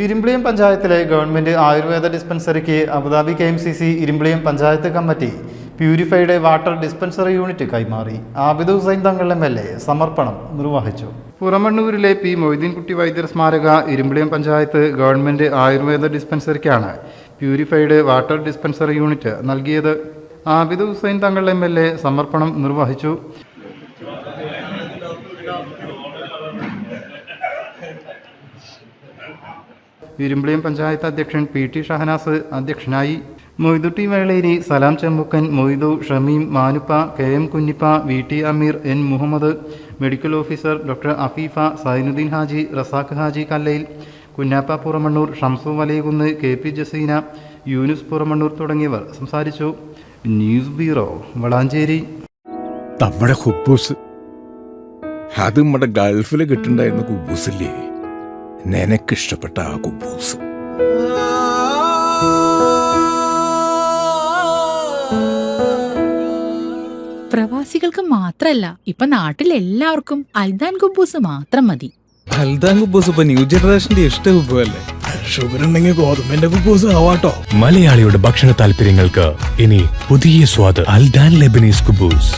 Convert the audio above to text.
ഇരുമ്പിളിയം പഞ്ചായത്തിലെ ഗവൺമെന്റ് ആയുർവേദ ഡിസ്പെൻസറിക്ക് Abu Dhabi KMCC Irumbiliyam panchayat committee purified water dispenser unit കൈമാറി. ആബിദ് ഹുസൈൻ തങ്ങൾ MLA സമർപ്പണം നിർവഹിച്ചു. പുറമണ്ണൂരിലെ P. മൊയ്തീൻകുട്ടി വൈദ്യർ സ്മാരക ഇരുമ്പിളിയം പഞ്ചായത്ത് ഗവൺമെന്റ് ആയുർവേദ ഡിസ്പെൻസറിക്കാണ് പ്യൂരിഫൈഡ് വാട്ടർ ഡിസ്പെൻസറി യൂണിറ്റ് നൽകിയത്. ആബിദ് ഹുസൈൻ തങ്ങൾ MLA സമർപ്പണം നിർവഹിച്ചു. ഇരുമ്പിളിയം പഞ്ചായത്ത് അധ്യക്ഷൻ PT ഷഹനാസ് അധ്യക്ഷനായി. Moidutty Veleri, Salam Chembukkan, Moidu, Shameem, Manuppa, KM Kunhippa, VT Ameer, N Muhammad, medical officer doctor Afeefa, Sainuddin Haji, Razak Haji Kallayil, Kunhappa Puramannur, Shamsu Valayakunnu, KP Jaseena, Yunus Puramannur തുടങ്ങിയവർ സംസാരിച്ചു. News bureau, Valanchery. നമ്മുടെ കുബൂസ് അത് നമ്മുടെ ഗൾഫിൽ കിട്ടുണ്ടായിരുന്ന കുബൂസില്ലേ, നിനക്കിഷ്ടപ്പെട്ട ആ കുബൂസ്. പ്രവാസികൾക്ക് മാത്രല്ല, ഇപ്പൊ നാട്ടിലെല്ലാവർക്കും അൽദാൻ കുബൂസ് മാത്രം മതി. അൽദാൻ കുബൂസ് ഇപ്പൊ ന്യൂ ജനറേഷന്റെ ഇഷ്ട കുബുവല്ലേ. ഷുഗർ ഉണ്ടെങ്കിൽ ഗോതമ്പിന്റെ കുബൂസ് ആവാട്ടോ. മലയാളിയുടെ ഭക്ഷണ താല്പര്യങ്ങൾക്ക് ഇനി പുതിയ സ്വാദ്. അൽദാൻ ലെബനീസ് കുബൂസ്.